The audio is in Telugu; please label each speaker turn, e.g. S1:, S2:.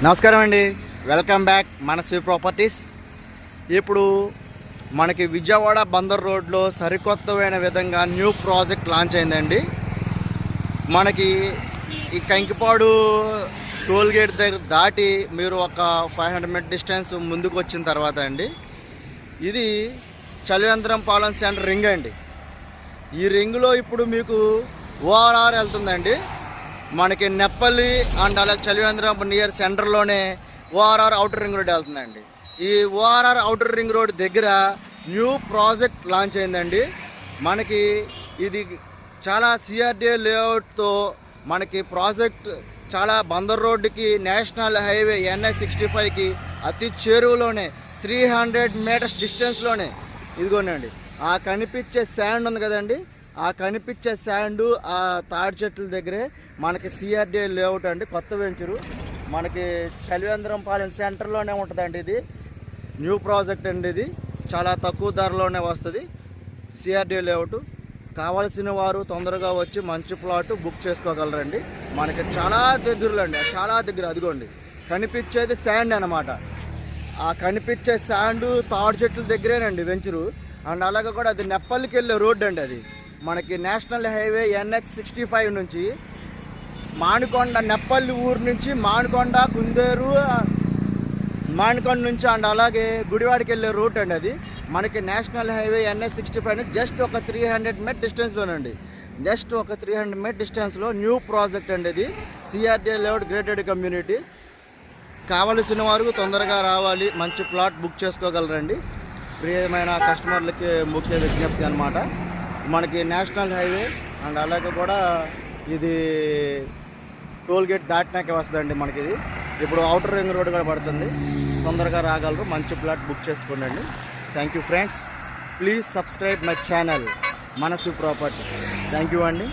S1: నమస్కారం అండి, వెల్కమ్ బ్యాక్ మనస్వి ప్రాపర్టీస్. ఇప్పుడు మనకి విజయవాడ బందర్ రోడ్లో సరికొత్తమైన విధంగా న్యూ ప్రాజెక్ట్ లాంచ్ అయిందండి. మనకి ఈ కంకిపాడు టోల్ గేట్ దగ్గర దాటి మీరు ఒక 500 మీటర్ డిస్టెన్స్ ముందుకు వచ్చిన తర్వాత అండి, ఇది చలివేంద్రంపాలెం సెంటర్ రింగ్ అండి. ఈ రింగ్లో ఇప్పుడు మీకు ఓఆర్ఆర్ వెళ్తుందండి. మనకి నెప్పల్లి అండ్ అలాగే చలివేంద్రం నియర్ సెంటర్లోనే ఓఆర్ఆర్ అవుటర్ రింగ్ రోడ్ వెళ్తుందండి. ఈ ఓఆర్ఆర్ అవుటర్ రింగ్ రోడ్ దగ్గర న్యూ ప్రాజెక్ట్ లాంచ్ అయిందండి. మనకి ఇది చాలా సిఆర్డిఏ లేఅవుట్తో మనకి ప్రాజెక్ట్ చాలా బందర్ రోడ్డుకి నేషనల్ హైవే NH65కి అతి చేరువలోనే 300 మీటర్స్ డిస్టెన్స్లోనే ఇదిగోనండి. ఆ కనిపించే శాండ్ ఉంది కదండి, ఆ కనిపించే శాండు ఆ తాడి చెట్ల దగ్గరే మనకి సిఆర్డిఏ లేఅవుట్ అండి. కొత్త వెంచరు మనకి చలివేంద్రంపాలెం సెంటర్లోనే ఉంటుందండి. ఇది న్యూ ప్రాజెక్ట్ అండి. ఇది చాలా తక్కువ ధరలోనే వస్తుంది. సిఆర్డిఏ లేఅవుట్ కావాల్సిన వారు తొందరగా వచ్చి మంచి ప్లాట్ బుక్ చేసుకోగలరండి. మనకి చాలా దగ్గరలో అండి, చాలా దగ్గర. అదిగోండి కనిపించేది శాండ్ అన్నమాట. ఆ కనిపించే శాండు తాడి చెట్ల దగ్గరేనండి వెంచరు. అండ్ అలాగే కూడా అది నెప్పల్లికి వెళ్ళే రోడ్డు అండి. అది మనకి నేషనల్ హైవే NH65 నుంచి మామిడికొండ, నెప్పల్లి ఊరు నుంచి మామిడికొండ, కుందేరు, మామిడికొండ నుంచి అండ్ అలాగే గుడివాడికి వెళ్ళే రూట్ అండి. అది మనకి నేషనల్ హైవే NH65 నుంచి జస్ట్ ఒక 300 మీటర్ డిస్టెన్స్లోనండి. జస్ట్ ఒక 300 మీటర్ డిస్టెన్స్లో న్యూ ప్రాజెక్ట్ అండి. ఇది సిఆర్డిఏ లేఅవుట్ గ్రేటెడ్ కమ్యూనిటీ. కావలసిన వారు తొందరగా రావాలి, మంచి ప్లాట్ బుక్ చేసుకోగలరండి. ప్రియమైన కస్టమర్లకి ముఖ్య విజ్ఞప్తి అనమాట. మనకి నేషనల్ హైవే అండ్ అలాగే కూడా ఇది టోల్ గేట్ దాటినాకే వస్తుందండి. మనకి ఇది ఇప్పుడు అవుటర్ రింగ్ రోడ్ కూడా పడుతుంది. తొందరగా రాగలరు, మంచి ప్లాట్ బుక్ చేసుకోండి. Thank you friends, please subscribe my channel Manasvi properties. Thank you అండి.